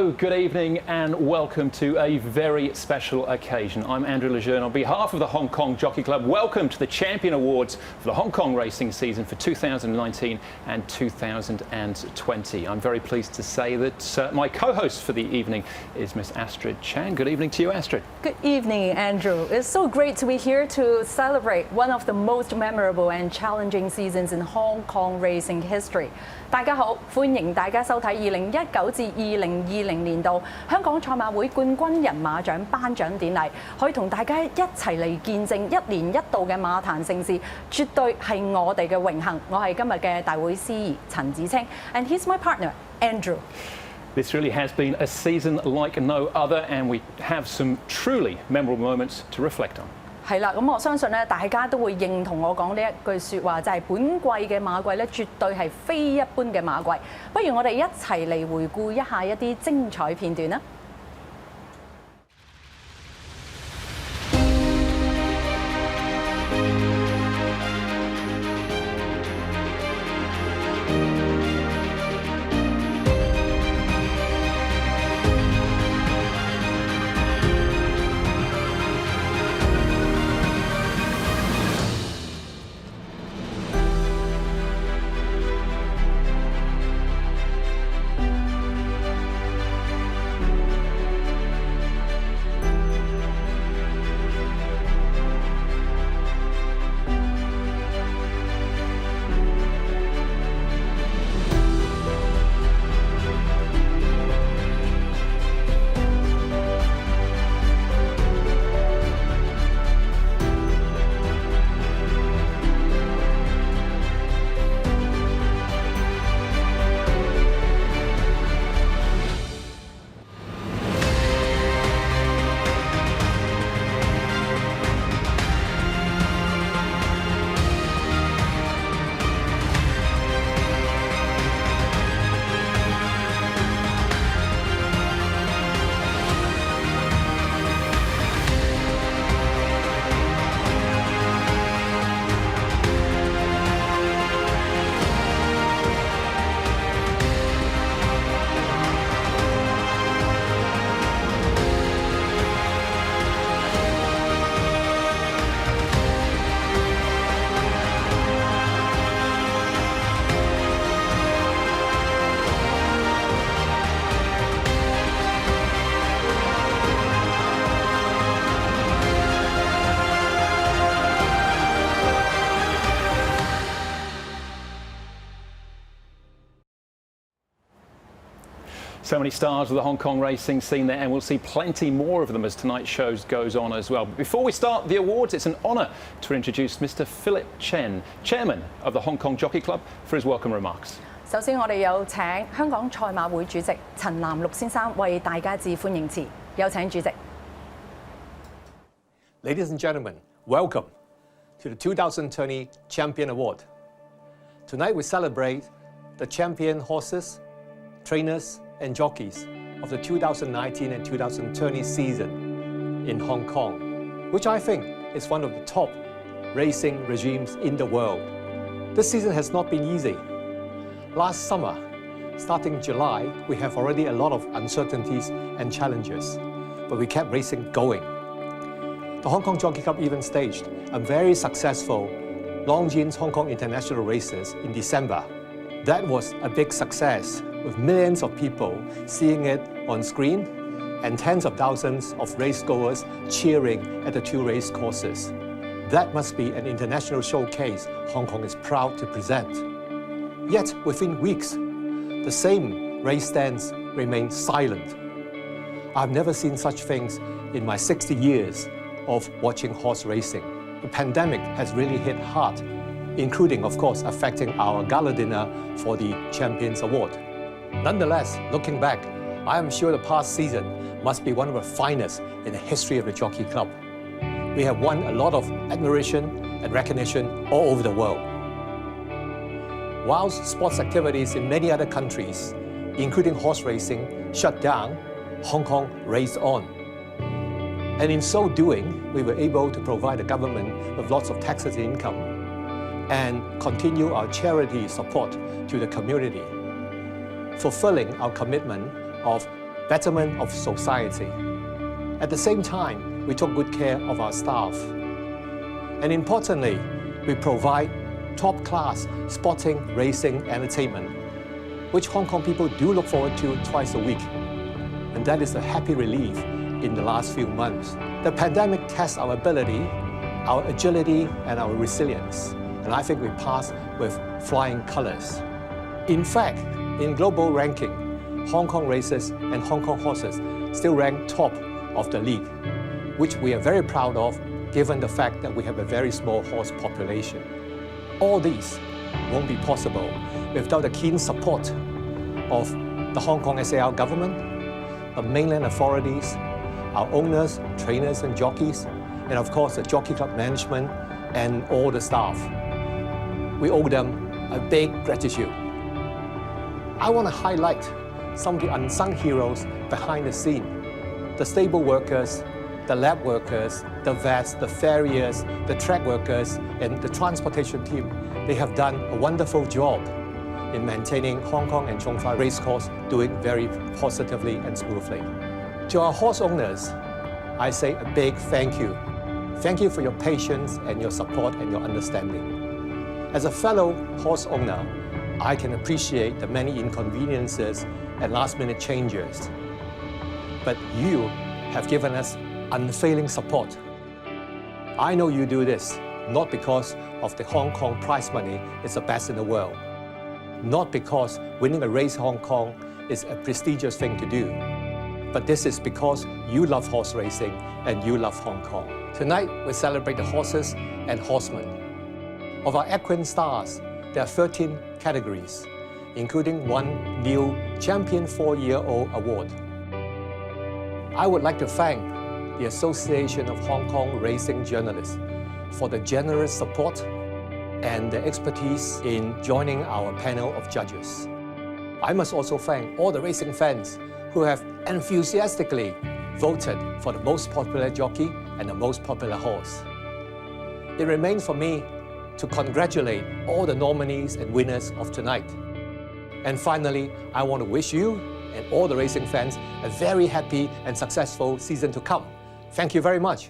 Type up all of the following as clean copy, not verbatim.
Hello, good evening and welcome to a very special occasion. I'm Andrew Lejeune on behalf of the Hong Kong Jockey Club. Welcome to the Champion Awards for the Hong Kong racing season for 2019 and 2020. I'm very pleased to say that my co-host for the evening is Miss Astrid Chan. Good evening to you, Astrid. Good evening, Andrew. It's so great to be here to celebrate one of the most memorable and challenging seasons in Hong Kong racing history. 大家好，歡迎大家收睇2019至2020年度香港賽馬會冠軍人馬獎頒獎典禮，可以同大家一齊嚟見證一年一度嘅馬壇盛事，絕對係我哋嘅榮幸。我係今日嘅大會司儀陳子清 ，and he's my partner Andrew. This really has been a season like no other, and we have some truly memorable moments to reflect on. 係啦，咁我相信咧，大家都會認同我講呢一句説話，就係本季嘅馬季咧，絕對係非一般嘅馬季。不如我哋一齊嚟回顧一下一啲精彩片段啦。So many stars of the Hong Kong racing scene there, and we'll see plenty more of them as tonight's show goes on as well. But before we start the awards, it's an honour to introduce Mr. Philip Chen, Chairman of the Hong Kong Jockey Club, for his welcome remarks. 首先，我哋有請香港賽馬會主席陳南祿先生為大家致歡迎詞，有請主席。Ladies and gentlemen, welcome to the 2020 Champion Award. Tonight we celebrate the champion horses, trainers, and jockeys of the 2019 and 2020 season in Hong Kong, which I think is one of the top racing regimes in the world. This season has not been easy. Last summer, starting July, we have already a lot of uncertainties and challenges, but we kept racing going. The Hong Kong Jockey Club even staged a very successful Longines Hong Kong International Races in December. That was a big success, with millions of people seeing it on screen and tens of thousands of racegoers cheering at the two race courses. That must be an international showcase Hong Kong is proud to present. Yet, within weeks, the same race stands remain silent. I've never seen such things in my 60 years of watching horse racing. The pandemic has really hit hard, including, of course, affecting our gala dinner for the Champions Award. Nonetheless, looking back, I am sure the past season must be one of the finest in the history of the Jockey Club. We have won a lot of admiration and recognition all over the world. Whilst sports activities in many other countries, including horse racing, shut down, Hong Kong raced on. And in so doing, we were able to provide the government with lots of taxes income and continue our charity support to the community, fulfilling our commitment of betterment of society. At the same time, we took good care of our staff. And importantly, we provide top-class sporting, racing, entertainment, which Hong Kong people do look forward to twice a week. And that is a happy relief in the last few months. The pandemic tests our ability, our agility, and our resilience. And I think we passed with flying colors. In fact, in global ranking, Hong Kong races and Hong Kong horses still rank top of the league, which we are very proud of given the fact that we have a very small horse population. All these won't be possible without the keen support of the Hong Kong SAR government, the mainland authorities, our owners, trainers and jockeys, and of course the Jockey Club management and all the staff. We owe them a big gratitude. I want to highlight some of the unsung heroes behind the scene. The stable workers, the lab workers, the vets, the farriers, the track workers, and the transportation team. They have done a wonderful job in maintaining Hong Kong and Chung Fai Racecourse doing very positively and smoothly. To our horse owners, I say a big thank you. Thank you for your patience and your support and your understanding. As a fellow horse owner, I can appreciate the many inconveniences and last-minute changes. But you have given us unfailing support. I know you do this not because of the Hong Kong prize money is the best in the world, not because winning a race in Hong Kong is a prestigious thing to do, but this is because you love horse racing and you love Hong Kong. Tonight, we celebrate the horses and horsemen. Of our equine stars, there are 13 categories, including one new Champion 4-Year-Old award. I would like to thank the Association of Hong Kong Racing Journalists for the generous support and the expertise in joining our panel of judges. I must also thank all the racing fans who have enthusiastically voted for the most popular jockey and the most popular horse. It remains for me to congratulate all the nominees and winners of tonight. And finally, I want to wish you and all the racing fans a very happy and successful season to come. Thank you very much.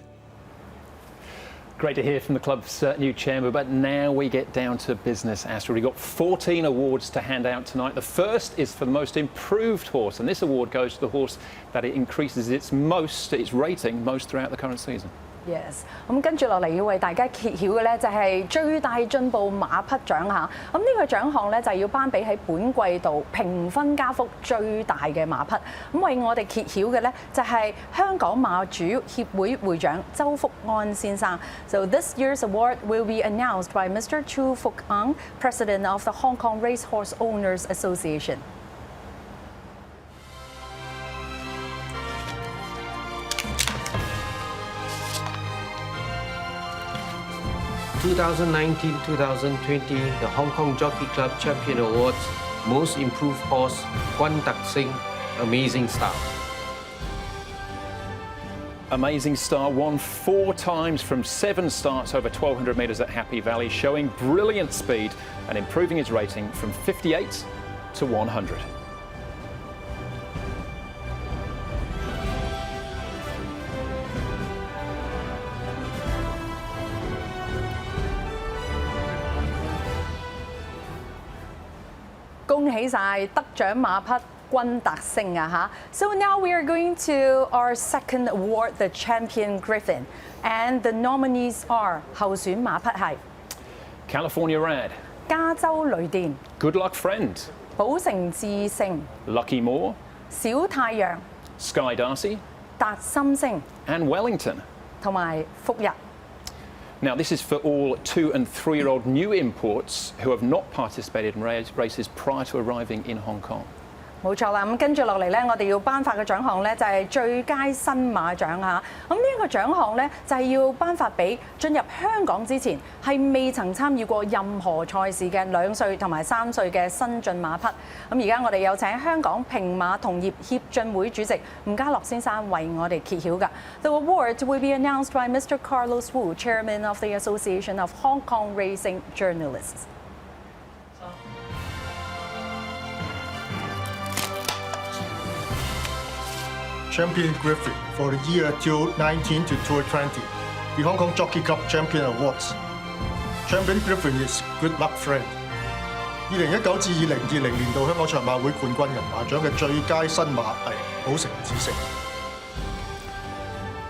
Great to hear from the club's new chairman, but now we get down to business, Astrid. We've got 14 awards to hand out tonight. The first is for the most improved horse, and this award goes to the horse that it increases its rating most throughout the current season. Yes， 咁跟住落嚟要為大家揭曉嘅咧就係最大進步馬匹獎嚇。咁呢個獎項咧就係要頒俾喺本季度評分加幅最大嘅馬匹。咁為我哋揭曉嘅咧就係香港馬主協會會長周福安先生。So this year's award will be announced by Mr. Chu Fuk Ang, President of the Hong Kong Racehorse Owners Association. (2019-2020) the Hong Kong Jockey Club Champion Awards Most Improved Horse Guan Tak Sing Amazing Star. Amazing Star won 4 times from 7 starts over 1,200 metres at Happy Valley, showing brilliant speed and improving his rating from 58 to 100. So now we are going to our second award, the Champion Griffin, and the nominees are 候選馬匹係 California Rad, 加州雷電、 Good Luck Friend, 寶城智勝、 Lucky Moore, 小太陽、 Sky Darcy, 達心星 and Wellington. 同埋福日。 Now, this is for all 2- and 3-year-old new imports who have not participated in races prior to arriving in Hong Kong. 冇錯啦，咁跟住落嚟咧，我哋要頒發嘅獎項咧就係最佳新馬獎嚇。咁呢一個獎項咧就係要頒發俾進入香港之前係未曾參與過任何賽事嘅2歲同埋3歲嘅新進馬匹。咁而家我哋有請香港平馬同業協進會主席吳家樂先生為我哋揭曉㗎。The award will be announced by Mr. Carlos Wu, Chairman of the Association of Hong Kong Racing Journalists. Champion Griffin for the year 2019 to 2020, the Hong Kong Jockey Club Champion Awards. Champion Griffin is good luck friend. 2019至2020年度香港賽馬會冠軍人馬獎嘅最佳新馬係好成之星。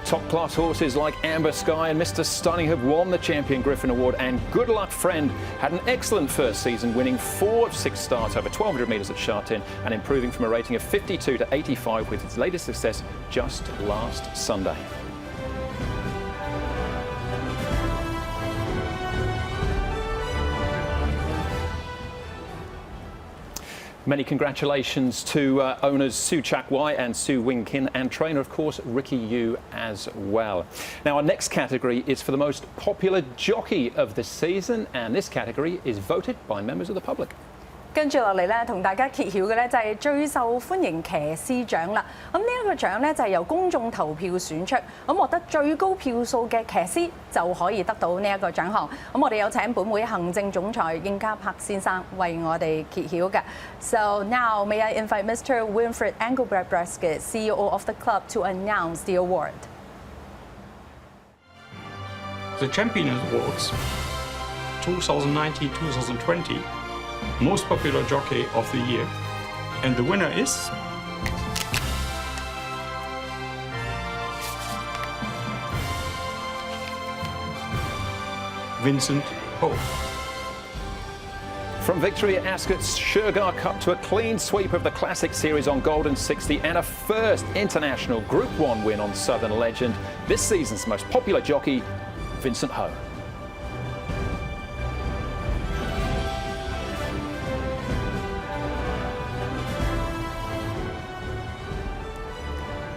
Top-class horses like Amber Sky and Mr. Stunning have won the Champion Griffin Award, and Good Luck Friend had an excellent first season, winning 4 of 6 starts over 1,200 metres at Sha Tin and improving from a rating of 52 to 85 with its latest success just last Sunday. Many congratulations to owners Su Chak Wai and Su Wing Kin, and trainer, of course, Ricky Yu as well. Now, our next category is for the most popular jockey of the season, and this category is voted by members of the public. 跟住落嚟咧，同大家揭曉嘅咧就係最受歡迎騎師獎啦。咁呢一個獎咧就係由公眾投票選出，咁獲得最高票數嘅騎師就可以得到呢一個獎項。咁我哋有請本會行政總裁應家柏先生為我哋揭曉嘅。So now may I invite Mr. Winfred Engelbrecht-Bresket, CEO of the club, to announce the award. The Champion Awards 2019-2020 Most Popular Jockey of the Year, and the winner is Vincent Ho. From victory at Ascot's Shergar Cup to a clean sweep of the Classic Series on Golden 60 and a first international Group 1 win on Southern Legend, this season's most popular jockey, Vincent Ho.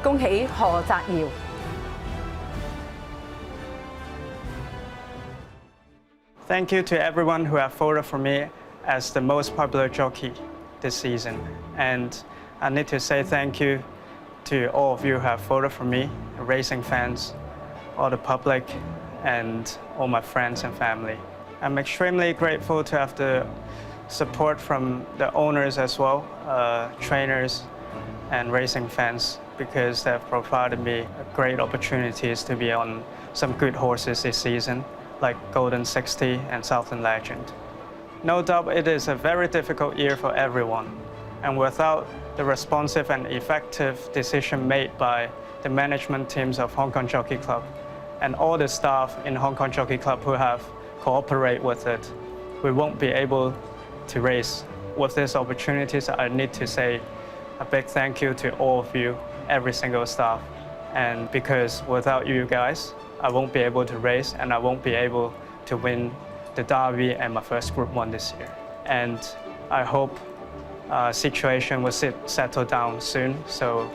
恭喜何澤堯。Thank you to everyone who have voted for me as the most popular jockey this season. And I need to say thank you to all of you who have voted for me, racing fans, all the public, and all my friends and family. I'm extremely grateful to have the support from the owners as well, trainers, and racing fans, because they've provided me great opportunities to be on some good horses this season, like Golden 60 and Southern Legend. No doubt it is a very difficult year for everyone, and without the responsive and effective decision made by the management teams of Hong Kong Jockey Club and all the staff in Hong Kong Jockey Club who have cooperated with it, we won't be able to race. With these opportunities, I need to say a big thank you to all of you, every single staff. And because without you guys, I won't be able to race and I won't be able to win the Derby and my first Group 1 this year. And I hope situation will settle down soon, so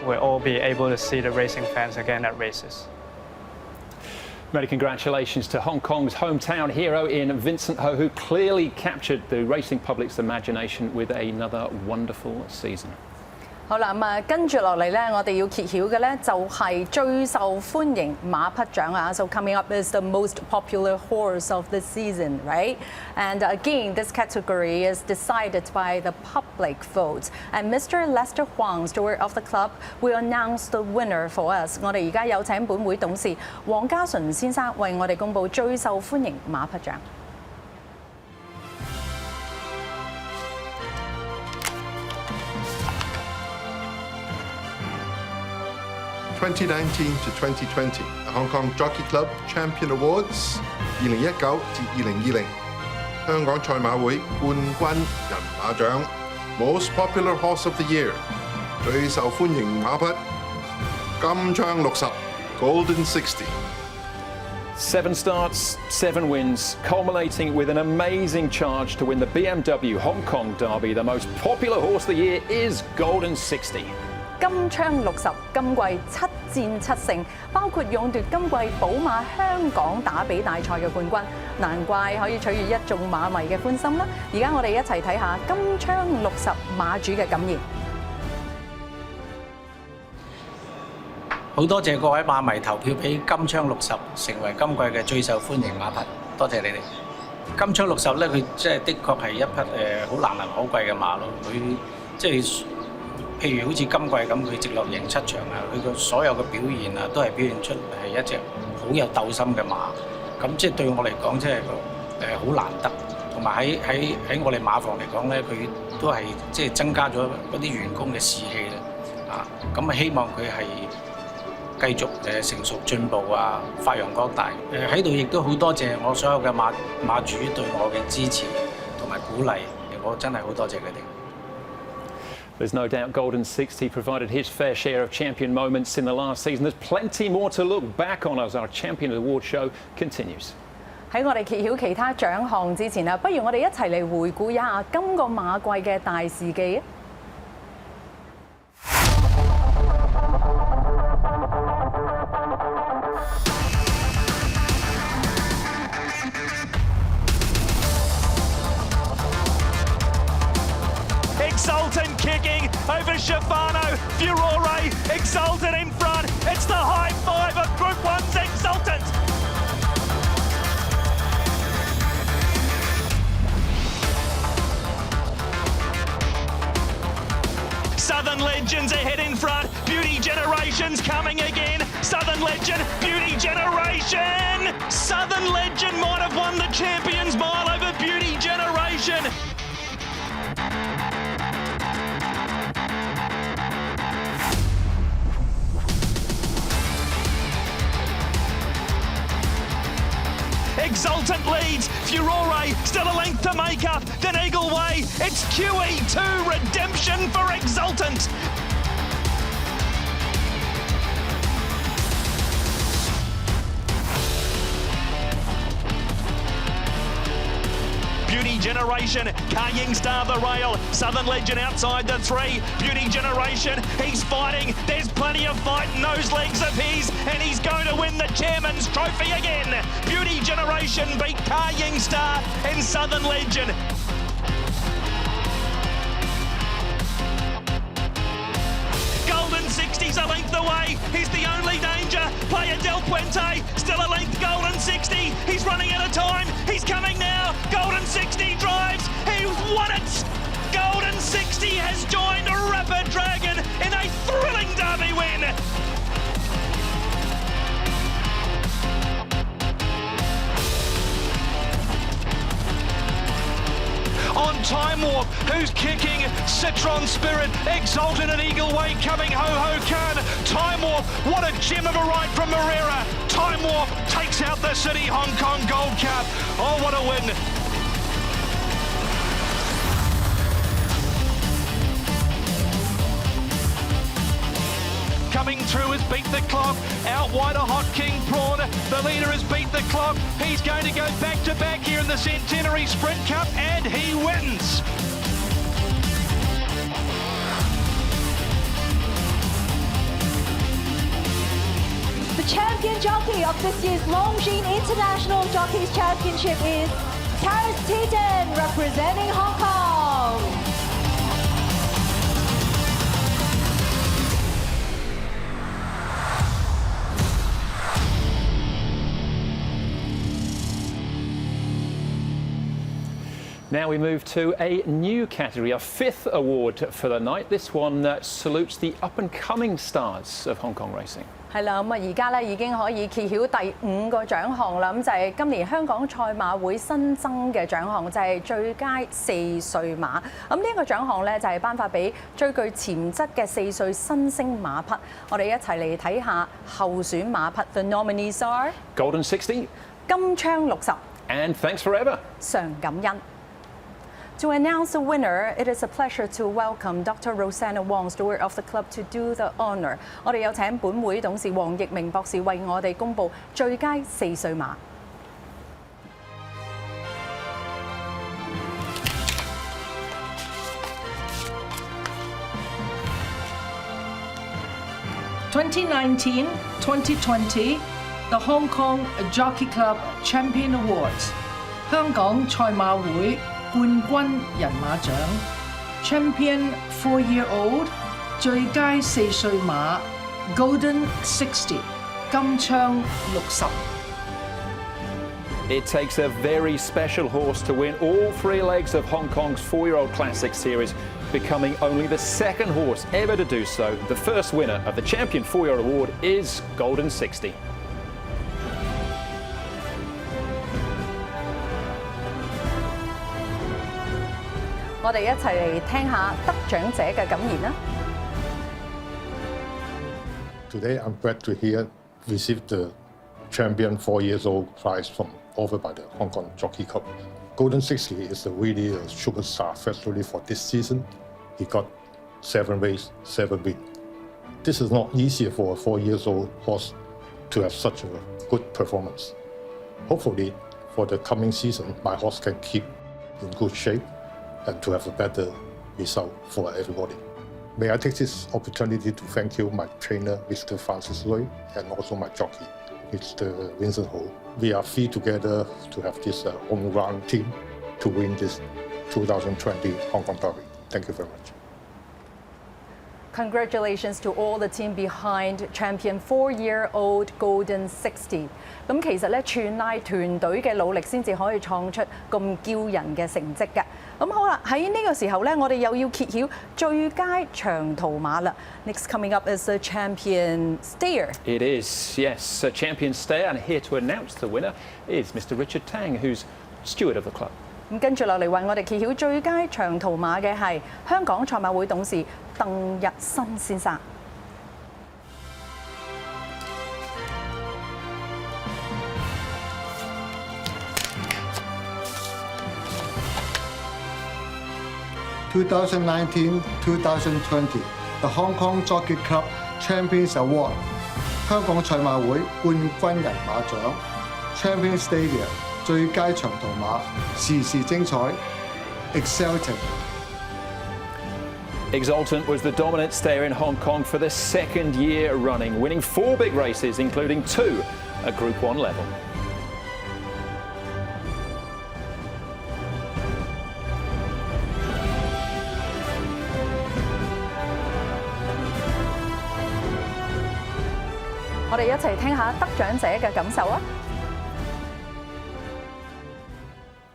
we'll all be able to see the racing fans again at races. Many congratulations to Hong Kong's hometown hero in Vincent Ho, who clearly captured the racing public's imagination with another wonderful season. 好啦，跟住落嚟咧，我哋要揭曉嘅咧就係最受歡迎馬匹獎啊。So coming up is the most popular horse of the season, right? And again, this category is decided by the public vote. And Mr. Lester Huang, steward of the club, will announce the winner for us. 我哋而家有請本會董事黃家純先生為我哋公佈最受歡迎馬匹獎。2019 to 2020, the Hong Kong Jockey Club Champion Awards 2019至2020香港賽馬會冠軍人馬獎 Most Popular Horse of the Year 最受歡迎馬匹金槍60 Golden 60. 7 starts, 7 wins, culminating with an amazing charge to win the BMW Hong Kong Derby. The most popular horse of the year is Golden 60. 金槍60今季7戰7勝，包括勇奪今季寶馬香港打比大賽嘅冠軍，難怪可以取悅一眾馬迷嘅歡心啦！而家我哋一齊睇下金槍60馬主嘅感言。好多謝各位馬迷投票俾金槍60成為今季嘅最受歡迎馬匹，多謝你哋。金槍60咧，佢即係的確係一匹好難能可貴嘅馬咯，佢即係譬如好似今季咁，佢直落贏7場啊，佢個所有嘅表現啊，都係表現出係一隻好有鬥心嘅馬。咁即係對我嚟講，即係好難得。同埋喺我哋馬房嚟講咧，佢都係即係增加咗嗰啲員工嘅士氣啦。咁希望佢係繼續成熟進步啊，發揚光大。喺度亦都好多謝我所有嘅馬主對我嘅支持同埋鼓勵，我真係好多謝佢哋。There's no doubt Golden 60 provided his fair share of champion moments in the last season. There's plenty more to look back on as our Champion Award show continues. 喺我哋揭曉其他獎項之前啊，不如我哋一齊嚟回顧一下今個馬季嘅大事記啊！Exultant kicking over Shafano, Furore, Exultant in front. It's the high five of Group 1's Exultant. Southern Legends ahead in front. Beauty Generation's coming again. Southern Legend, Beauty Generation. Southern Legend might have won the Champions Mile over Beauty Generation. Exultant leads, Furore still a length to make up, then Eagle Way, it's QE2 redemption for Exultant. Beauty Generation, Kaying Star the rail, Southern Legend outside the 3, Beauty Generation, he's fighting, there's plenty of fight in those legs of his, and he's going to win the Chairman's Trophy again. Beauty Generation beat Kaying Star and Southern Legend. Golden 60's a length away, he's the only danger, Player Del Puente, still a length Golden 60, he's running out of time, he's coming now, Golden 60 drives, he's won it! Golden 60 has joined Rapid Dragon in a thrilling derby win! On Time Warp, who's kicking? Citron Spirit, Exultant and Eagle Way coming, Ho-Ho Khan. Time Warp, what a gem of a ride from Moreira. Time Warp takes out the City Hong Kong Gold Cup. Oh, what a win. Coming through has beat the clock, out wide a Hot King Prawn, the leader has beat the clock, he's going to go back to back here in the Centenary Sprint Cup and he wins! The champion jockey of this year's Longines International Jockeys Championship is Terrace Teton, representing Hong Kong. Now we move to a new category, a 5th award for the night. This one salutes the up-and-coming stars of Hong Kong racing. 係啦，咁啊而家咧已經可以揭曉第5個獎項啦，咁就係今年香港賽馬會新增嘅獎項，就係最佳4歲馬。咁呢一個獎項咧就係頒發俾最具潛質嘅4歲新星馬匹。我哋一齊嚟睇下候選馬匹。The nominees are Golden 60, 金槍60 and Thanks Forever. 常感恩。To announce the winner, it is a pleasure to welcome Dr. Rosanna Wong, steward of the club, to do the honour. 我哋有請本會董事黃奕明博士為我哋公布最佳4歲馬。2019-2020, the Hong Kong Jockey Club Champion Awards, 香港賽馬會冠軍人馬獎 Champion 4-year-old 最佳4歲馬 Golden 60 金槍60。 It takes a very special horse to win all 3 legs of Hong Kong's 4-year-old classic series. becoming only the second horse ever to do so. The first winner of the Champion 4-Year-Old Award is Golden 60. 我哋一齊嚟聽下得獎者嘅感言啦。Today, I'm glad to receive the Champion 4-Year-Old prize offered by the Hong Kong Jockey Club. Golden 60 is really a superstar, especially for this season. He got 7 races, 7 wins. This is not easy for a 4-year-old horse to have such a good performance. Hopefully, for the coming season, my horse can keep in good shape and to have a better result for everybody. May I take this opportunity to thank you, my trainer, Mr. Francis Lui, and also my jockey, Mr. Vincent Ho. We are three together to have this home-run team to win this 2020 Hong Kong Derby. Thank you very much. Congratulations to all the team behind Champion 4-Year-Old Golden 60。咁其實咧，全賴團隊嘅努力先至可以創出咁驕人嘅成績嘅。咁好啦，喺呢個時候咧，我哋又要揭曉最佳長途馬啦。Next coming up is the Champion Stayer. It is, yes, a Champion Stayer, and here to announce the winner is Mr. Richard Tang, who's steward of the club. 咁跟住落嚟為我哋揭曉最佳長途馬嘅係香港賽馬會董事鄧日新先生。2019-2020 The Hong Kong Jockey Club Champions Award 香港賽馬會冠軍人馬獎 Champion Stayer 最佳長途馬時時精彩 Exultant was the dominant stayer in Hong Kong for the second year running, winning 4 big races, including 2 at Group 1 level.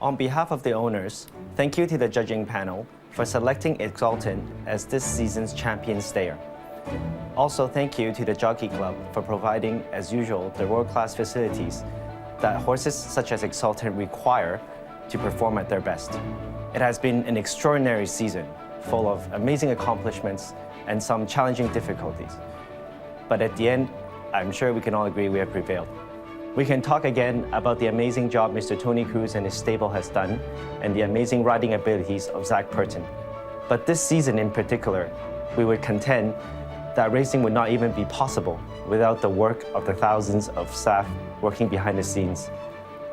On behalf of the owners, thank you to the judging panel for selecting Exultant as this season's champion stayer. Also, thank you to the Jockey Club for providing, as usual, the world-class facilities that horses such as Exultant require to perform at their best. It has been an extraordinary season, full of amazing accomplishments and some challenging difficulties. But at the end, I'm sure we can all agree we have prevailed. We can talk again about the amazing job Mr. Tony Cruz and his stable has done and the amazing riding abilities of Zach Purton. But this season in particular, we would contend that racing would not even be possible without the work of the thousands of staff working behind the scenes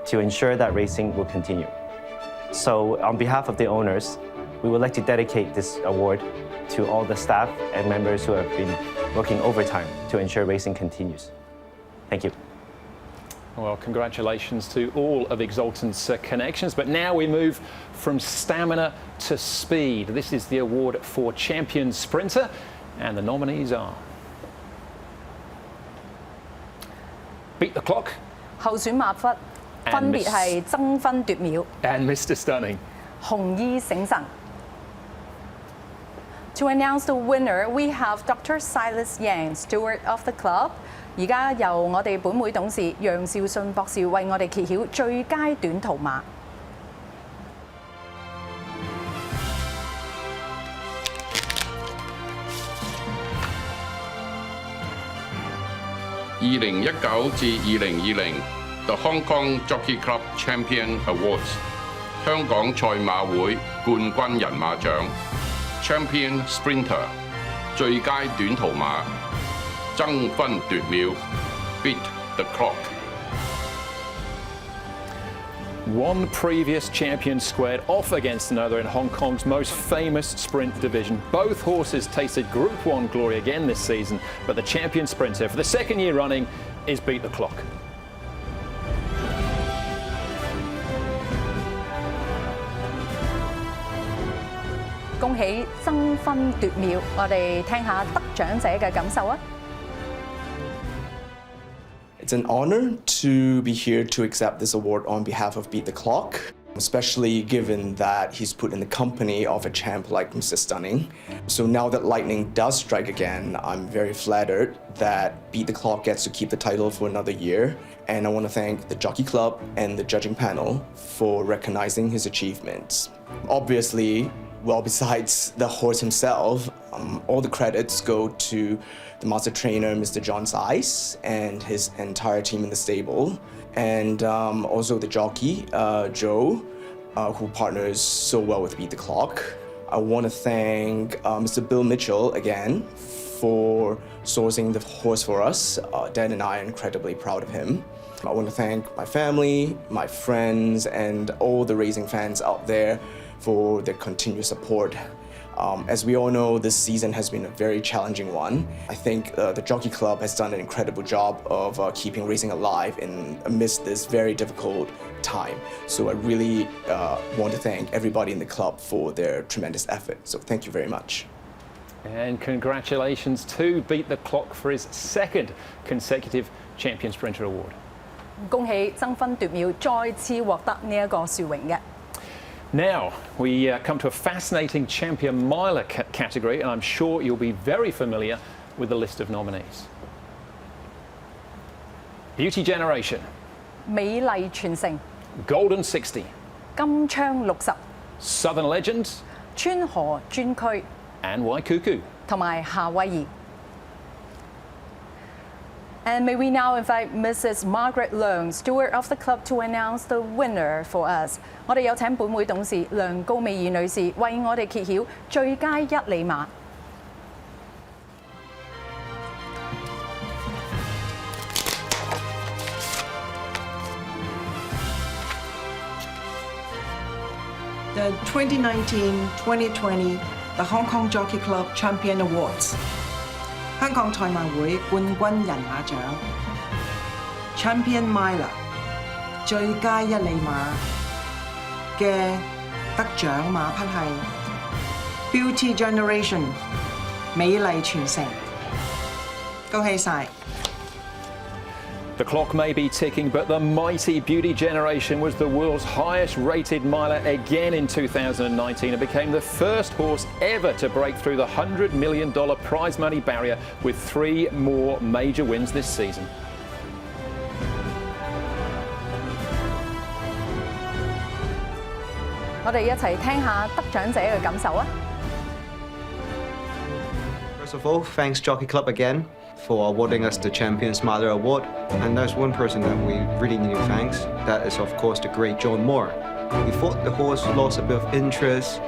to ensure that racing will continue. So on behalf of the owners, we would like to dedicate this award to all the staff and members who have been working overtime to ensure racing continues. Thank you. Well, congratulations to all of Exultant's connections. But now we move from stamina to speed. This is the award for Champion Sprinter, and the nominees are Beat the Clock, 候選馬匹分別係爭分奪秒 and Mr. Stunning. 紅衣醒神。To announce the winner, we have Dr. Silas Yang, steward of the club. 而家由我哋本會董事楊兆信博士為我哋揭曉最佳短途馬。2019至2020 The Hong Kong Jockey Club Champion Awards 香港賽馬會冠軍人馬獎 Champion Sprinter 最佳短途馬爭分奪秒 Beat the Clock. One previous champion squared off against another in Hong Kong's most famous sprint division. Both horses tasted Group 1 glory again this season, but the champion sprinter for the second year running is Beat the Clock. 恭喜爭分奪秒，我哋聽下得獎者嘅感受啊！ It's an honor to be here to accept this award on behalf of Beat the Clock. especially given that he's put in the company of a champ like Mr. Stunning. So now that lightning does strike again, I'm very flattered that Beat the Clock gets to keep the title for another year. And I want to thank the Jockey Club and the judging panel for recognizing his achievements. Obviously, well, besides the horse himself, all the credits go to the master trainer, Mr. John Size, and his entire team in the stable, and also the jockey, Joe, who partners so well with Beat the Clock. I want to thank Mr. Bill Mitchell again for sourcing the horse for us. Dad and I are incredibly proud of him. I want to thank my family, my friends, and all the racing fans out there for their continued support. As we all know, this season has been a very challenging one. I think the Jockey Club has done an incredible job of keeping racing alive amidst this very difficult time. So I really want to thank everybody in the club for their tremendous effort. So thank you very much. And congratulations to Beat the Clock for his second consecutive Champion Sprinter Award. 恭喜爭分奪秒，再次獲得呢一個殊榮嘅。Now, we come to a fascinating Champion Miler category, and I'm sure you'll be very familiar with the list of nominees. Beauty Generation, 美麗傳承、 Golden 60, 金槍60、 Southern Legend, 川河專區 and Waikuku. 同埋夏威夷。And may we now invite Mrs. Margaret Leung, steward of the club, to announce the winner for us. 我哋有請本會董事梁高美儀女士為我哋揭曉最佳一哩馬。The 2019-2020 The Hong Kong Jockey Club Champion Awards 香港賽馬會冠軍人馬獎 Champion Miler 最佳一哩馬嘅得獎馬匹係 Beauty Generation 美麗傳承，恭喜晒！ The clock may be ticking, but the mighty Beauty Generation was the world's highest rated miler again in 2019 and became the first horse ever to break through the $100 million prize money barrier with 3 more major wins this season. First of all, thanks Jockey Club again for awarding us the Champion Miler Award. And there's one person that we really need to thank. That is, of course, the great John Moore. He thought the horse lost a bit of interest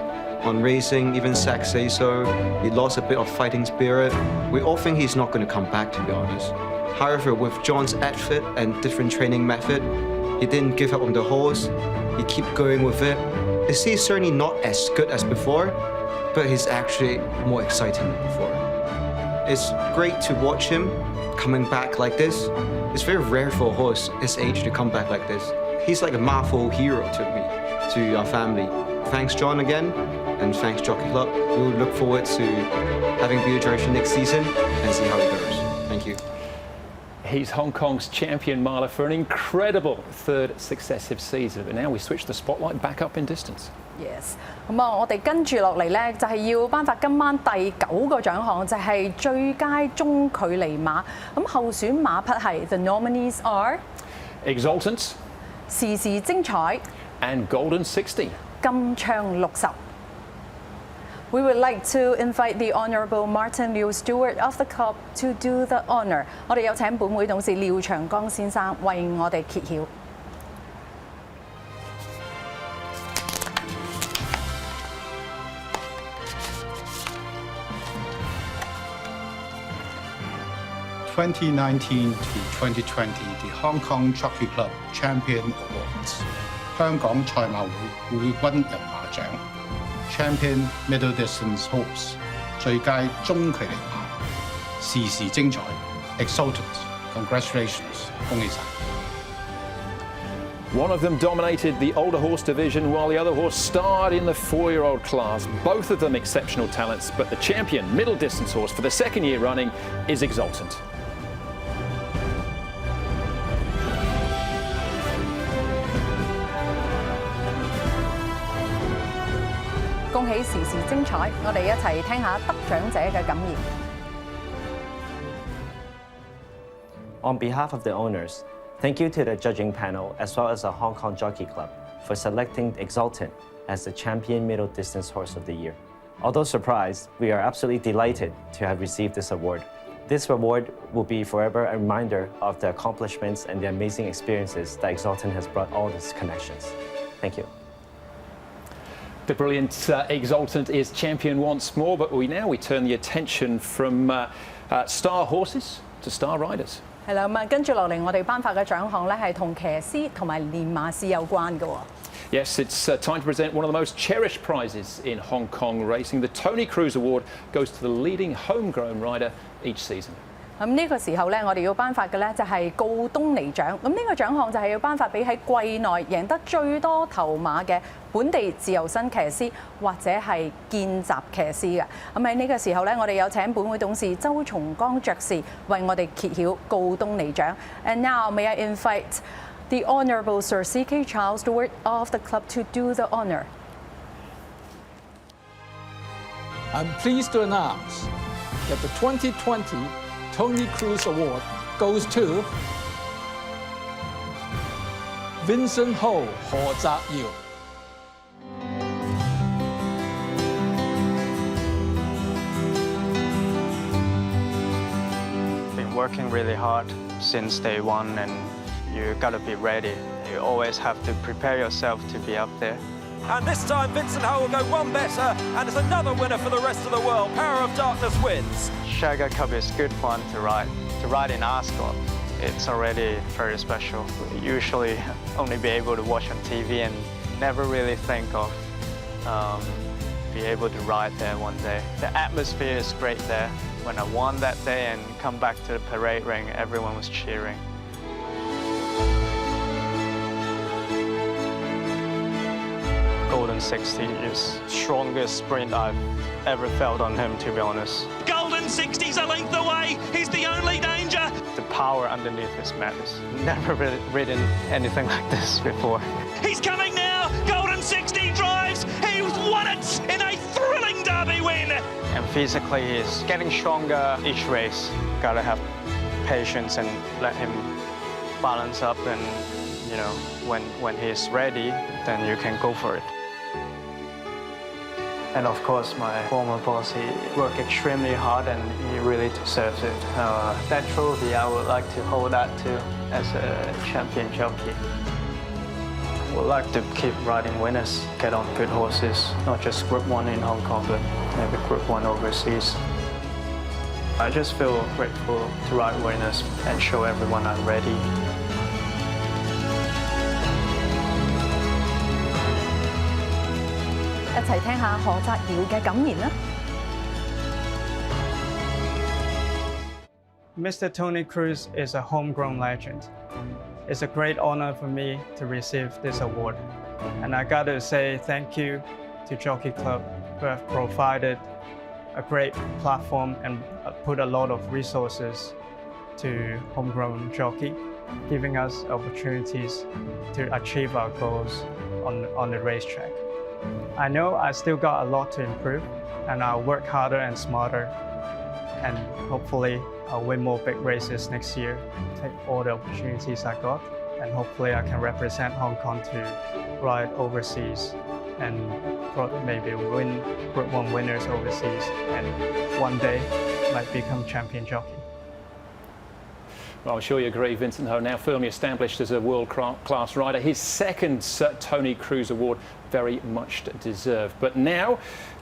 on racing, even Zach say so. He lost a bit of fighting spirit. We all think he's not going to come back, to be honest. However, with John's effort and different training method, he didn't give up on the horse. He keep going with it. He's certainly not as good as before, but he's actually more exciting than before. It's great to watch him coming back like this. It's very rare for a horse his age to come back like this. He's like a Marvel hero to me, to our family. Thanks John again, and thanks Jockey Club. We'll look forward to having Beauty Generation next season and see how it goes. Thank you. He's Hong Kong's champion miler for an incredible third successive season. But now we switch the spotlight back up in distance. Yes. 咁我哋跟住落嚟咧，就係要頒發今晚第9個獎項，就係最佳中距離馬。咁候選馬匹係 The nominees are Exultant, 時時精彩 and Golden 60. 金槍60。We would like to invite the Honourable Martin Liu, steward of the club, to do the honour. 我哋有請本會董事廖長江先生為我哋揭曉。2019 to 2020 the Hong Kong Jockey Club Champion Awards 香港賽馬會冠軍人馬獎 Champion Middle Distance Horse 最佳中距離馬時時精彩 Exultant Congratulations 恭喜晒 One of them dominated the older horse division while the other horse starred in the 4-year-old class. Both of them exceptional talents, but the champion middle distance horse for the second year running is Exultant. 恭喜時時精彩，我哋一齊聽下得獎者嘅感言。On behalf of the owners, thank you to the judging panel as well as the Hong Kong Jockey Club for selecting Exultant as the champion middle distance horse of the year. Although surprised, we are absolutely delighted to have received this award. This award will be forever a reminder of the accomplishments and the amazing experiences that Exultant has brought all these connections. Thank you. The brilliant Exultant is champion once more, but we turn the attention from star horses to star riders. 係啦，咁啊，跟住落嚟，我哋頒發嘅獎項咧係同騎師同埋練馬師有關嘅喎。Yes, it's time to present one of the most cherished prizes in Hong Kong racing. The Tony Cruz Award goes to the leading homegrown rider each season. 咁呢個時候咧，我哋要頒發嘅咧就係告東尼獎。咁呢個獎項就係要頒發俾喺季內贏得最多頭馬嘅本地自由身騎師或者係見習騎師嘅。咁喺呢個時候咧，我哋有請本會董事周松崗爵士為我哋揭曉告東尼獎。And now may I invite the Honourable Sir C.K. Charles, the word of the club, to do the honour. I'm pleased to announce that the 2020 Tony Cruz Award goes to Vincent Ho, Ho Zak Yu. Been working really hard since day one, and you gotta be ready. You always have to prepare yourself to be up there. And this time Vincent Ho will go one better, and it's another winner for the rest of the world. Power of Darkness wins. Shagger Cup is good fun to ride. To ride in Ascot, it's already very special. Usually only be able to watch on TV and never really think of be able to ride there one day. The atmosphere is great there. When I won that day and come back to the parade ring, everyone was cheering. Golden 60 is the strongest sprint I've ever felt on him, to be honest. Golden 60's a length away. He's the only danger. The power underneath is madness. Never really ridden anything like this before. He's coming now. Golden 60 drives. He's won it in a thrilling derby win. And physically, he's getting stronger each race. Gotta have patience and let him balance up, and you know, when he's ready, then you can go for it. And of course, my former boss, he worked extremely hard and he really deserves it. That trophy, I would like to hold that too as a champion jockey. I would like to keep riding winners, get on good horses, not just Group 1 in Hong Kong, but maybe Group 1 overseas. I just feel grateful to ride winners and show everyone I'm ready. Mr. Tony Cruz is a homegrown legend. It's a great honor for me to receive this award. And I gotta say thank you to Jockey Club, who have provided a great platform and put a lot of resources to homegrown jockey, giving us opportunities to achieve our goals on the racetrack. I know I still got a lot to improve, and I'll work harder and smarter, and hopefully I'll win more big races next year, take all the opportunities I got, and hopefully I can represent Hong Kong to ride overseas and maybe win Group 1 winners overseas, and one day might become champion jockey. Well, I'm sure you agree, Vincent Ho, now firmly established as a world-class rider. His second Tony Cruz Award, very much deserved. But now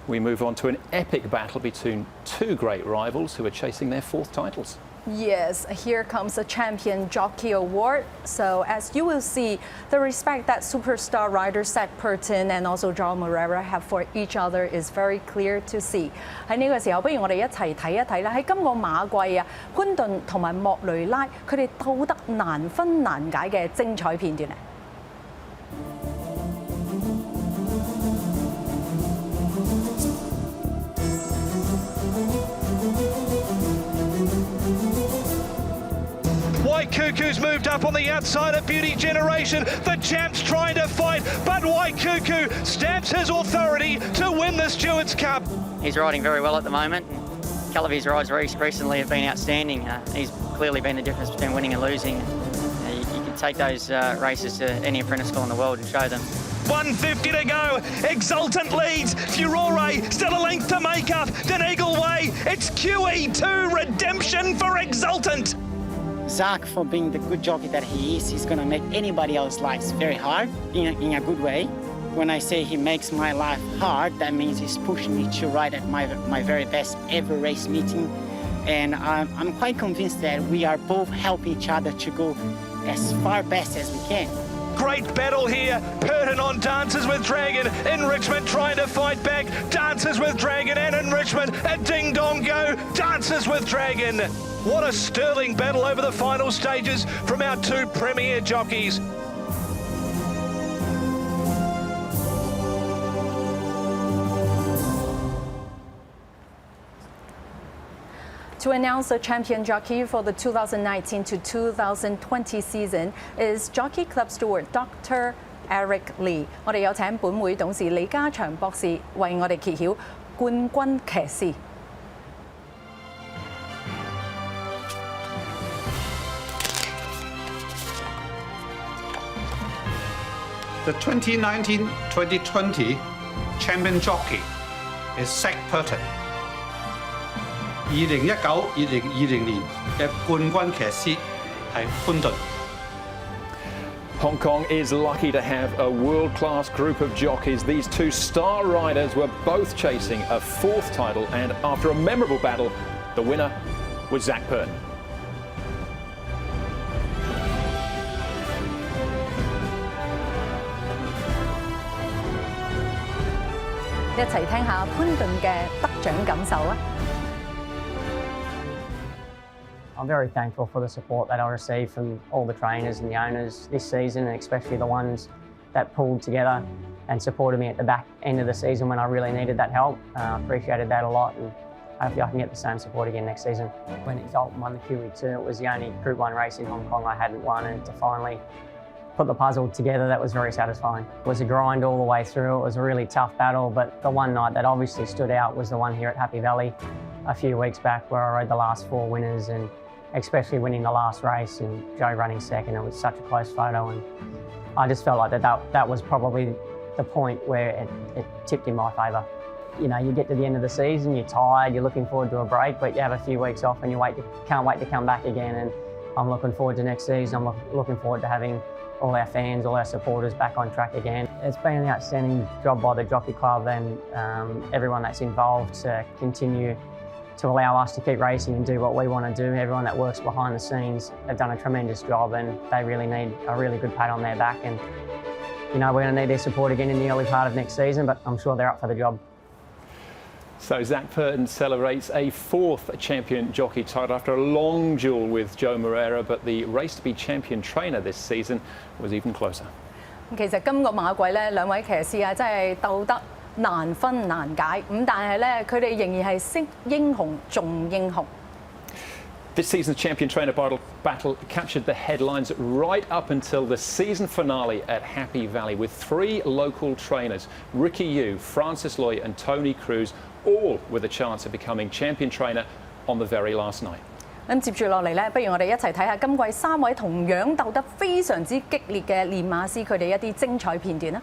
we move on to an epic battle between two great rivals who are chasing their fourth titles. Yes, here comes the Champion Jockey Award. So as you will see, the respect that superstar riders Zach Purton and also John Moreira have for each other is very clear to see. 喺呢個時候，不如我哋一齊睇一睇啦。喺今個馬季啊，潘頓同埋莫雷拉佢哋鬥得難分難解嘅精彩片段啊！White Cuckoo's moved up on the outside of Beauty Generation. The champ's trying to fight, but White Cuckoo stamps his authority to win the the Stewards Cup. He's riding very well at the moment. A couple of his rides recently have been outstanding. He's clearly been the difference between winning and losing. You can take those races to any apprentice school in the world and show them. 150 to go. Exultant leads. Furore still a length to make up. Then Eagle Way. It's QE2 redemption for Exultant. Zach, for being the good jockey that he is, he's going to make anybody else's lives very hard in a good way. When I say he makes my life hard, that means he's pushing me to ride at my very best every race meeting. And I'm quite convinced that we are both helping each other to go as far best as we can. Great battle here. Curtin on Dances with Dragon. Enrichment trying to fight back. Dances with Dragon and Enrichment. A ding dong go. Dances with Dragon. What a sterling battle over the final stages from our two premier jockeys. To announce the champion jockey for the 2019 to 2020 season is Jockey Club Steward Dr. Eric Lee. 我哋有請本會董事李家祥博士為我哋揭曉冠軍騎師。The 2019-2020 champion jockey is Zach Purton. 2019-2020年嘅冠軍騎師係潘頓。Hong Kong is lucky to have a world-class group of jockeys. These two star riders were both chasing a fourth title, and after a memorable battle, the winner was Zach Purton. 一齊聽下潘頓嘅得獎感受啊！ I'm very thankful for the support that I received from all the trainers and the owners this season, and especially the ones that pulled together and supported me at the back end of the season when I really needed that help. Appreciated that a lot, and hopefully I can get the same support again next season. When Exultant won the QE2, it was the only Group 1 race in Hong Kong I hadn't won, and to finally put the puzzle together, that was very satisfying. It was a grind all the way through. It was a really tough battle, but the one night that obviously stood out was the one here at Happy Valley a few weeks back, where I rode the last 4 winners, and especially winning the last race and Joe running second. It was such a close photo, and I just felt like that was probably the point where it tipped in my favour. You know, you get to the end of the season, you're tired, you're looking forward to a break, but you have a few weeks off and you can't wait to come back again. And I'm looking forward to next season. I'm looking forward to having all our fans, all our supporters back on track again. It's been an outstanding job by the Jockey Club and everyone that's involved to continue to allow us to keep racing and do what we want to do. Everyone that works behind the scenes have done a tremendous job, and they really need a really good pat on their back. And you know, we're going to need their support again in the early part of next season, but I'm sure they're up for the job. So Zach Purton celebrates a 4th champion jockey title after a long duel with Joe Moreira, but the race to be champion trainer this season was even closer. 其實今個馬季咧，兩位騎師啊，真係鬥得難分難解。咁但係咧，佢哋仍然係識英雄重英雄。This season's champion trainer battle captured the headlines right up until the season finale at Happy Valley, with 3 local trainers, Ricky Yu, Francis Loy and Tony Cruz, all with a chance of becoming champion trainer on the very last night. 咁接住落嚟咧，不如我哋一齊睇下今季3位同樣鬥得非常之激烈嘅練馬師佢哋一啲精彩片段啦。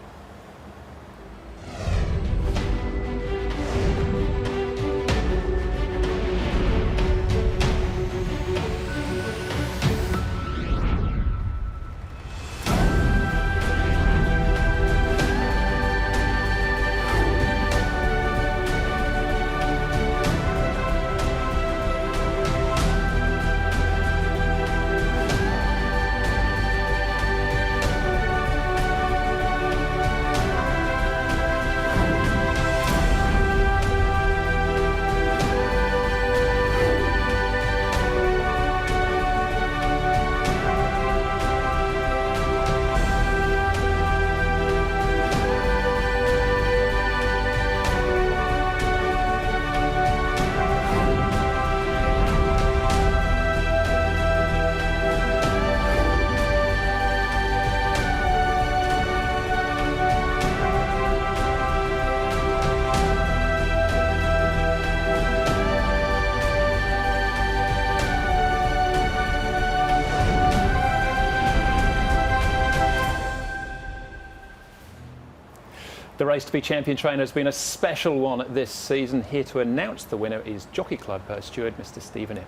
The Race to be Champion trainer has been a special one this season. Here to announce the winner is Jockey Club steward Mr. Stephen Ip.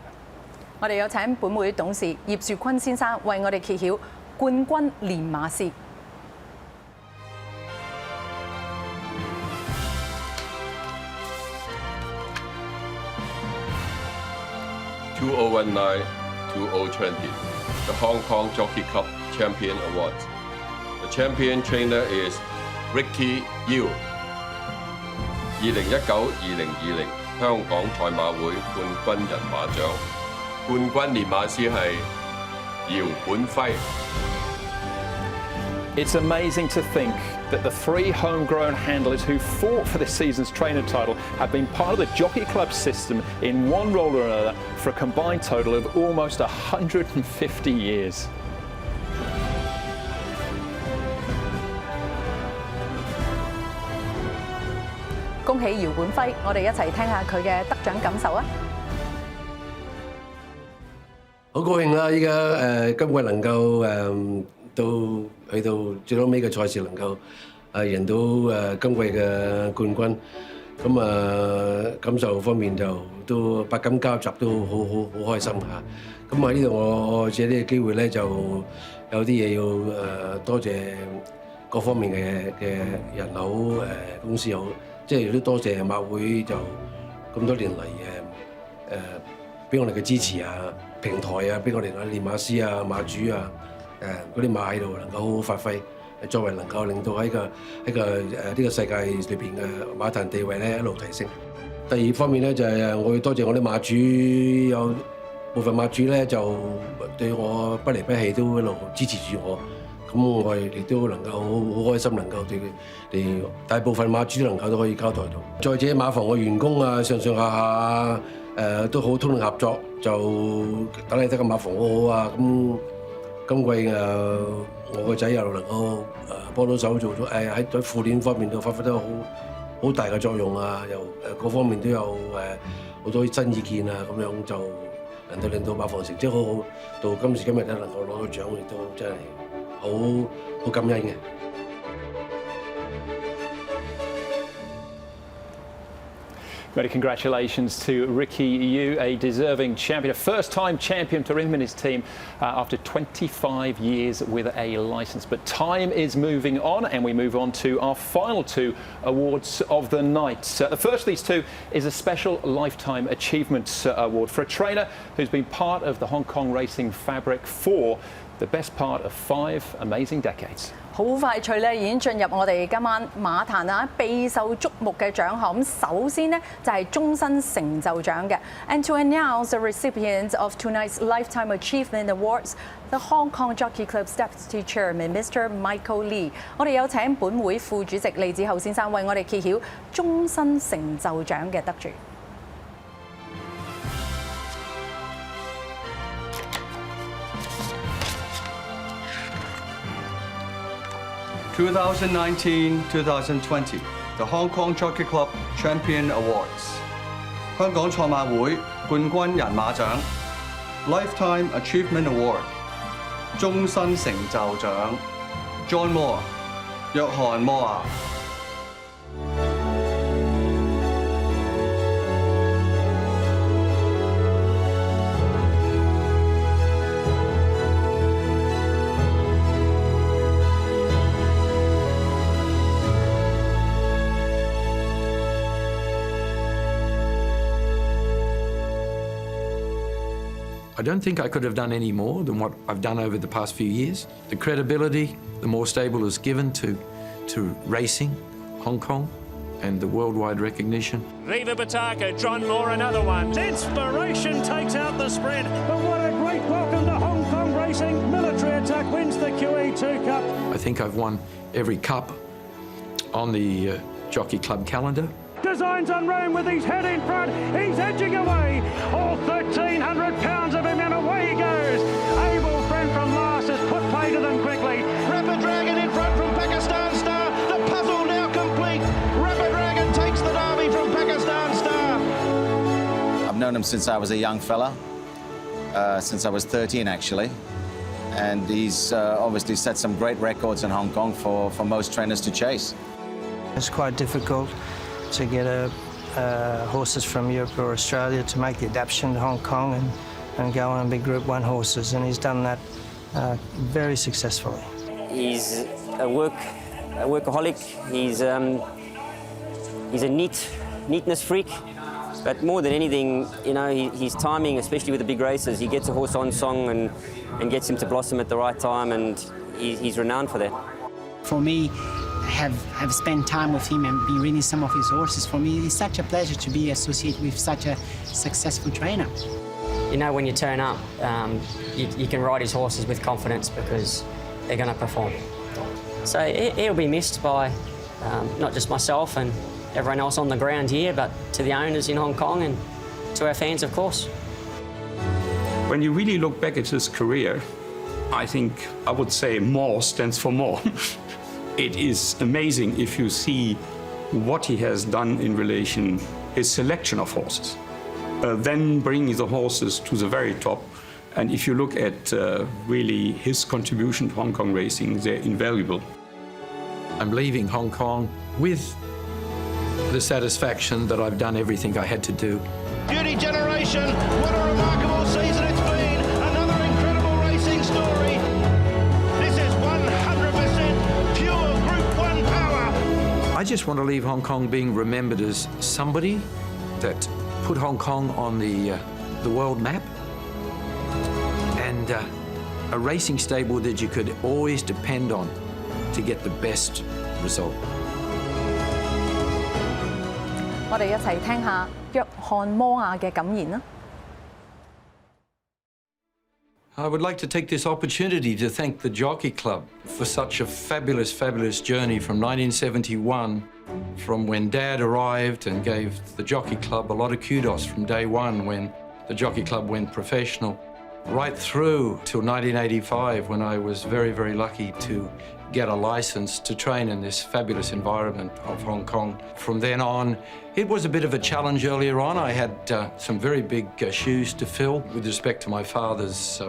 我哋有請本會董事葉樹坤先生為我哋揭曉冠軍練馬師。2019-2020, the Hong Kong Jockey Club Champion Awards. The champion trainer is Ricky Yiu. 2019-2020香港賽馬會冠軍人馬獎，冠軍練馬師係姚本輝。It's amazing to think that the three homegrown handlers who fought for this season's trainer title have been part of the Jockey Club system in one role or another for a combined total of almost 150 years. 恭喜姚本輝，我哋一齊聽下佢嘅得獎感受啊！好高興啦！依家今季能夠去到最尾嘅賽事能夠贏到今季嘅冠軍，咁感受方面就都百感交集，都好開心嚇。咁喺呢度我借呢個機會咧，就有啲嘢要多謝各方面嘅人好公司好。即係都多謝馬會就咁多年嚟俾我哋嘅支持啊、平台啊，俾我哋練馬師啊、馬主啊嗰啲馬喺度能夠好好發揮，作為能夠令到喺呢個世界裏邊嘅馬壇地位咧一路提升。第二方面咧就係我要多謝我啲馬主，有部分馬主咧就對我不離不棄，都一路支持住我。咁我亦都能夠好開心，能夠對佢哋大部分馬主都可以交代到。再者馬房嘅員工啊，上下都好通力合作，就打理得個馬房好好啊。咁今季我個仔又能夠幫到手做咗喺副練方面度發揮得好大嘅作用啊，又各方面都有好多新意見啊，咁樣就能夠令到馬房成績好好，到今時今日咧能夠攞到獎，亦都真係好感恩嘅。Many congratulations to Ricky Yiu, a deserving champion, a first-time champion for him and his team after 25 years with a licence. But time is moving on, and we move on to our final two awards of the night. The first of these two is a special Lifetime Achievement Award for a trainer who's been part of the Hong Kong racing fabric for the best part of 5 amazing decades. 好快脆咧，已經進入我哋今晚馬壇啊備受矚目嘅獎項。咁首先呢，就係終身成就獎嘅。And to announce the recipients of tonight's Lifetime Achievement Awards, the Hong Kong Jockey Club's Deputy Chairman, Mr. Michael Lee， 我哋有請本會副主席李子厚先生為我哋揭曉終身成就獎嘅得主。2019-2020, the Hong Kong Jockey Club Champion Awards. 香港賽馬會冠軍人馬獎 Lifetime Achievement Award 終身成就獎 John Moore 約翰摩亞。I don't think I could have done any more than what I've done over the past few years. The credibility, the more stable is given to racing, Hong Kong, and the worldwide recognition. Viva Bataka, John Moore, another one. Inspiration takes out the spread. But what a great welcome to Hong Kong racing. Military Attack wins the QE2 Cup. I think I've won every cup on the Jockey Club calendar. Designs on Rome with his head in front. He's edging away. All 1,300 pounds of him, and away he goes. Able friend from last has put play to them quickly. Rapid Dragon in front from Pakistan Star. The puzzle now complete. Rapid Dragon takes the derby from Pakistan Star. I've known him since I was a young fella, since I was 13 actually. And he's obviously set some great records in Hong Kong for most trainers to chase. It's quite difficult to get horses from Europe or Australia to make the adaptation to Hong Kong and go on and be Group 1 horses, and he's done that very successfully. He's a workaholic. He's a neatness freak. But more than anything, you know, his timing, especially with the big races, he gets a horse on song and gets him to blossom at the right time, and he's renowned for that. For me, have spent time with him and been reading some of his horses. For me, it's such a pleasure to be associated with such a successful trainer. You know, when you turn up, you can ride his horses with confidence because they're going to perform. So he'll be missed by not just myself and everyone else on the ground here, but to the owners in Hong Kong and to our fans, of course. When you really look back at his career, I think I would say more stands for more. It is amazing if you see what he has done in relation his selection of horses, then bringing the horses to the very top. And if you look at really his contribution to Hong Kong racing, they're invaluable. I'm leaving Hong Kong with the satisfaction that I've done everything I had to do. Beauty generation, what a remarkable season it's been. Another incredible racing story. This is 100% pure Group 1 power. I just want to leave Hong Kong being remembered as somebody that put Hong Kong on the world map, and a racing stable that you could always depend on to get the best result. 我哋一齊聽下約翰摩亞嘅感言啦。I would like to take this opportunity to thank the Jockey Club for such a fabulous, fabulous journey from 1971, from when Dad arrived and gave the Jockey Club a lot of kudos from day one when the Jockey Club went professional, right through till 1985 when I was very, very lucky to get a license to train in this fabulous environment of Hong Kong. From then on, it was a bit of a challenge earlier on. I had some very big shoes to fill with respect to my father's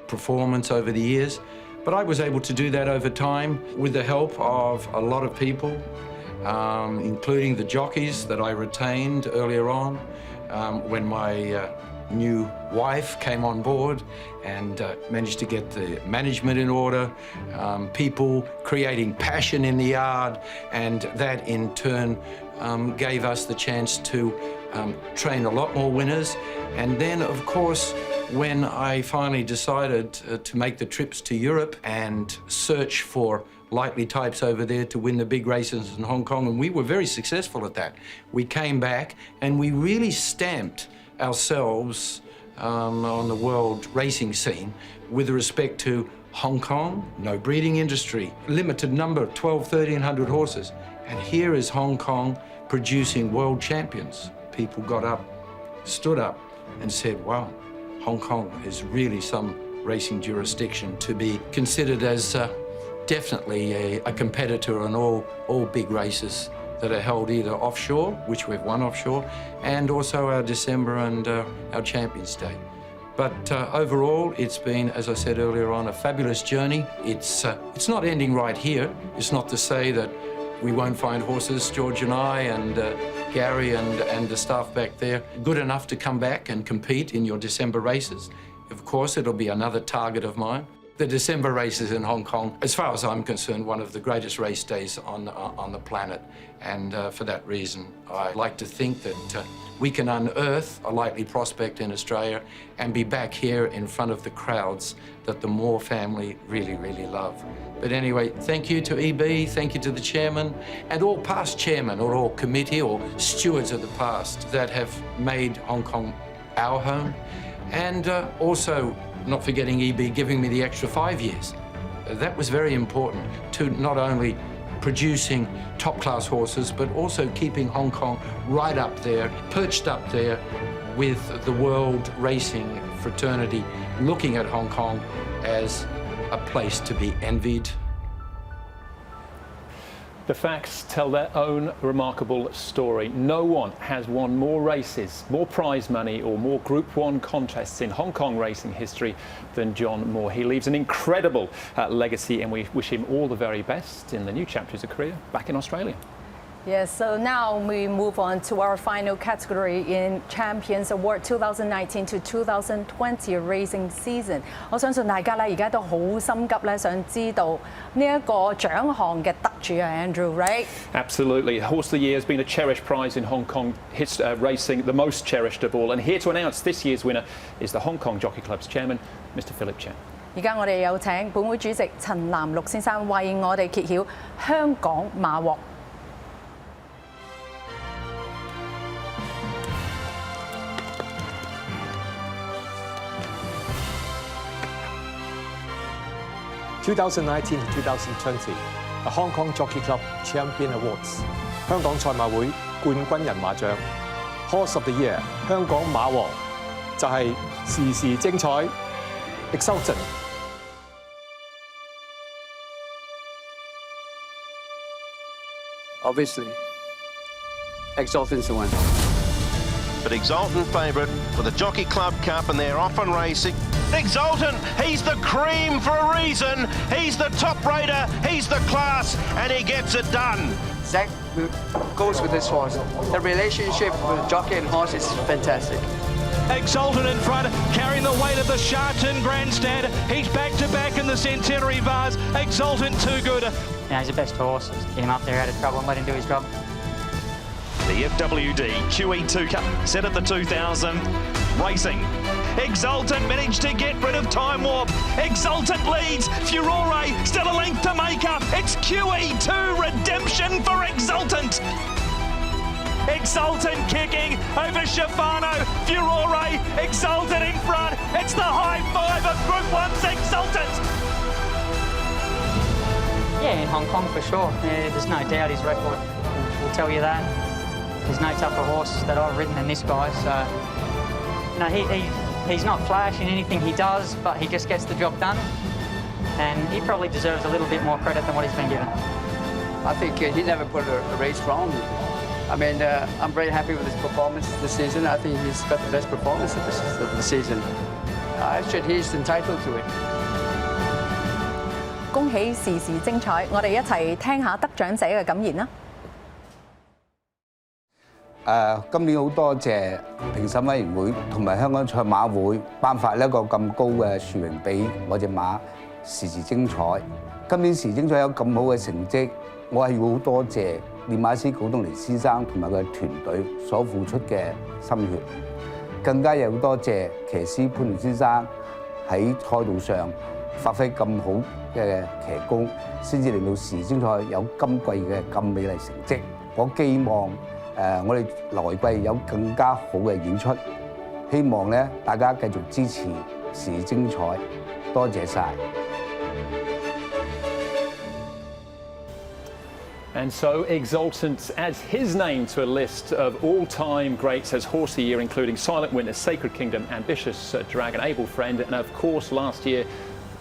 performance over the years, but I was able to do that over time with the help of a lot of people, including the jockeys that I retained earlier on when my new wife came on board and managed to get the management in order, people creating passion in the yard, and that in turn gave us the chance to train a lot more winners. And then, of course, when I finally decided to make the trips to Europe and search for likely types over there to win the big races in Hong Kong, and we were very successful at that. We came back and we really stamped ourselves on the world racing scene with respect to Hong Kong, no breeding industry, limited number, 1,200-1,300 horses. And here is Hong Kong producing world champions. People got up, stood up and said, wow, Hong Kong is really some racing jurisdiction to be considered as definitely a competitor on all big races that are held either offshore, which we've won offshore, and also our December and our Champions Day. But overall, it's been, as I said earlier on, a fabulous journey. It's not ending right here. It's not to say that we won't find horses, George and I and Gary and the staff back there, good enough to come back and compete in your December races. Of course, it'll be another target of mine. The December races in Hong Kong, as far as I'm concerned, one of the greatest race days on the planet. And for that reason, I like to think that we can unearth a likely prospect in Australia and be back here in front of the crowds that the Moore family really, really love. But anyway, thank you to EB, thank you to the chairman, and all past chairmen or all committee or stewards of the past that have made Hong Kong our home. And also, not forgetting EB giving me the extra 5 years. That was very important to not only producing top-class horses, but also keeping Hong Kong right up there, perched up there with the world racing fraternity, looking at Hong Kong as a place to be envied. The facts tell their own remarkable story. No one has won more races, more prize money or more Group 1 contests in Hong Kong racing history than John Moore. He leaves an incredible legacy, and we wish him all the very best in the new chapter of his career back in Australia. Yes, so now we move on to our final category in Champions Award 2019 to 2020 racing season. 我相信大家咧而家都好心急咧，想知道呢一個獎項嘅得主啊 ，Andrew, right? Absolutely. Horse of the Year has been a cherished prize in Hong Kong racing, the most cherished of all. And here to announce this year's winner is the Hong Kong Jockey Club's chairman, Mr. Philip Chen. 而家我哋有請本會主席陳南祿先生為我哋揭曉香港馬王。2019 to 2020, the Hong Kong Jockey Club Champion Awards, 香港賽馬會冠軍人馬獎 Horse of the Year 香港馬王就係時時精彩 Exultant。Obviously, Exultant's the one. But Exultant favourite for the Jockey Club Cup, and they're off and racing. Exultant, he's the cream for a reason. He's the top raider, he's the class, and he gets it done. Zach goes with this horse. The relationship with jockey and horse is fantastic. Exultant in front, carrying the weight of the Sharton Grandstand. He's back-to-back in the Centenary Vase. Exultant too good. Yeah, he's the best horse. Just get him up there out of trouble and let him do his job. The FWD QE2 Cup set at the 2000 racing. Exultant managed to get rid of Time Warp. Exultant leads. Furore still a length to make up. It's QE2 redemption for Exultant. Exultant kicking over Shafano. Furore, Exultant in front. It's the high five of Group 1's Exultant. Yeah, in Hong Kong for sure. Yeah, there's no doubt his record will tell you that. There's no tougher horse that I've ridden than this guy. So, no, he's not flash in anything he does, but he just gets the job done. And he probably deserves a little bit more credit than what he's been given. I think he never put a race wrong. I mean, I'm very happy with his performance this season. I think he's got the best performance of the season. Actually, he's entitled to it. 恭喜時時精彩！我哋一齊聽下得獎者嘅感言啦。今年好多謝評審委員會同埋香港賽馬會頒發一個咁高嘅殊榮俾我隻馬時時精彩。今年時時精彩有咁好嘅成績，我係要好多謝練馬師告東尼先生同埋佢團隊所付出嘅心血，更加有好多謝騎師潘連先生喺賽道上發揮咁好嘅騎功，先至令到時時精彩有今季嘅咁美麗成績。我寄望我哋來季有更加好嘅演出，希望咧大家繼續支持時時精彩，多謝晒。And so Exultant adds his name to a list of all-time greats as Horse of the Year, including Silent Witness, Sacred Kingdom, Ambitious Dragon, Able Friend, and of course last year,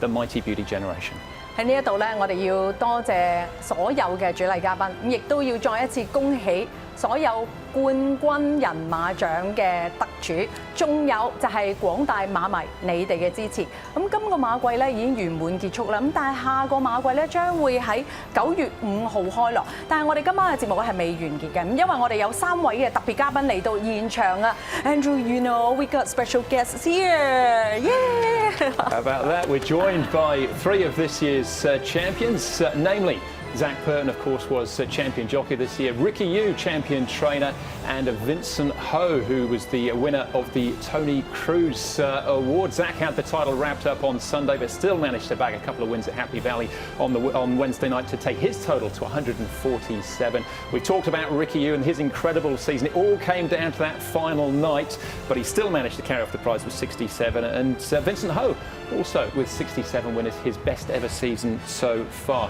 the Mighty Beauty Generation. 喺呢一度咧，我哋要多謝所有嘅主禮嘉賓，咁亦都要再一次恭喜所有冠軍人馬獎嘅得主，仲有就係廣大馬迷你哋嘅支持。咁今個馬季咧已經圓滿結束啦，咁但係下個馬季咧將會喺9月5號開鑼。但係我哋今晚嘅節目咧係未完結嘅，咁因為我哋有3位嘅特別嘉賓嚟到現場啊 ，Andrew, you know we got special guests here, yeah. How about that? We're joined by 3 of this year's champions, namely Zach Purton, of course, was champion jockey this year. Ricky Yu, champion trainer, and Vincent Ho, who was the winner of the Tony Cruz Award. Zach had the title wrapped up on Sunday, but still managed to bag a couple of wins at Happy Valley on Wednesday night to take his total to 147. We talked about Ricky Yu and his incredible season. It all came down to that final night, but he still managed to carry off the prize with 67. And Vincent Ho, also with 67 winners, his best ever season so far.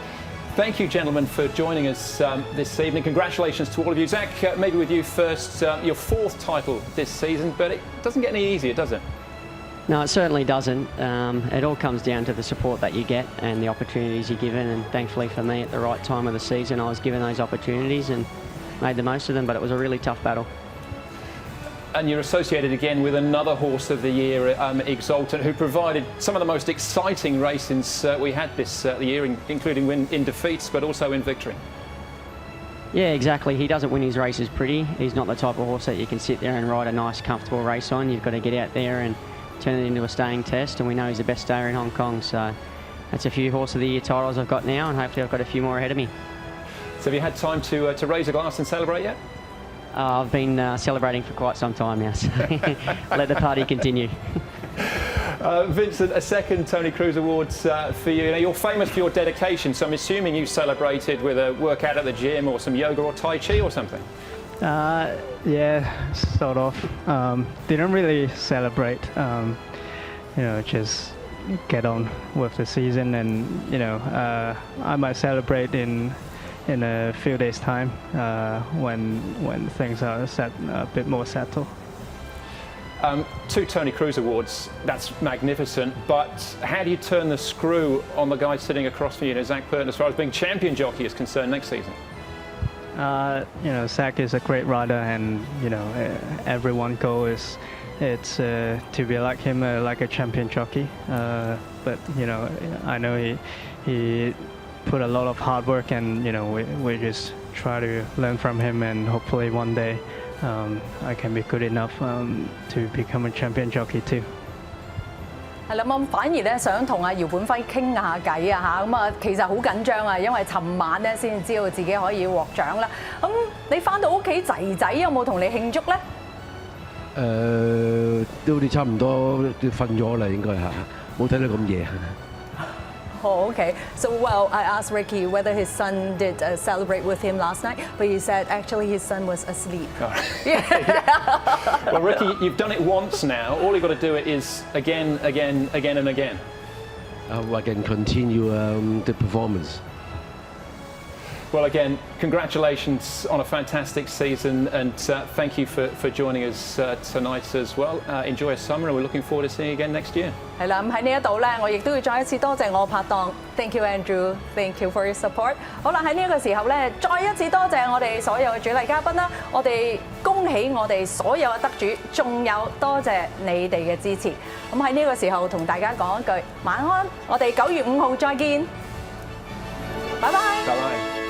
Thank you, gentlemen, for joining us this evening. Congratulations to all of you. Zach, maybe with you first, your 4th title this season, but it doesn't get any easier, does it? No, it certainly doesn't. It all comes down to the support that you get and the opportunities you're given, and thankfully for me, at the right time of the season, I was given those opportunities and made the most of them, but it was a really tough battle. And you're associated again with another Horse of the Year, Exultant, who provided some of the most exciting racings we had this year, including in defeats, but also in victory. Yeah, exactly. He doesn't win his races pretty. He's not the type of horse that you can sit there and ride a nice, comfortable race on. You've got to get out there and turn it into a staying test, and we know he's the best stayer in Hong Kong. So that's a few Horse of the Year titles I've got now, and hopefully I've got a few more ahead of me. So have you had time to raise a glass and celebrate yet? I've been celebrating for quite some time now, so let the party continue. Vincent, a second Tony Cruz Awards for you. Now, you're famous for your dedication, so I'm assuming you celebrated with a workout at the gym or some yoga or Tai Chi or something? Yeah, sort of. Didn't really celebrate, just get on with the season, and, I might celebrate in a few days' time when things are a bit more settled. 2 Tony Cruz Awards, that's magnificent, but how do you turn the screw on the guy sitting across from you, Zach Burton, as far as being champion jockey is concerned next season? Zach is a great rider, and, everyone goal is to be like him, like a champion jockey. But, I know he put a lot of hard work, and, we just try to learn from him, and hopefully one day I can be good enough to become a champion jockey too. 係啦，咁反而咧想同阿姚本輝傾下偈啊嚇，咁啊其實好緊張啊，因為尋晚咧先知道自己可以獲獎啦。咁你翻到屋企仔仔有冇同你慶祝咧？都好似差唔多都瞓咗啦，應該嚇，冇睇到咁夜。Oh, okay. So, well, I asked Ricky whether his son did celebrate with him last night, but he said actually his son was asleep. Yeah. Well, Ricky, you've done it once now. All you've got to do it is again, and again. I can continue the performance. Well, again, congratulations on a fantastic season, and thank you for joining us tonight as well. Enjoy your summer, and we're looking forward to seeing you again next year. 係啦，咁喺呢一度咧，我亦都要再一次多謝我拍檔 ，Thank you Andrew, thank you for your support。好啦，喺呢一個時候咧，再一次多謝我哋所有嘅主禮嘉賓啦，我哋恭喜我哋所有嘅得主，仲有多謝你哋嘅支持。咁喺呢個時候同大家講一句晚安，我哋9月5號再見，拜拜。拜拜。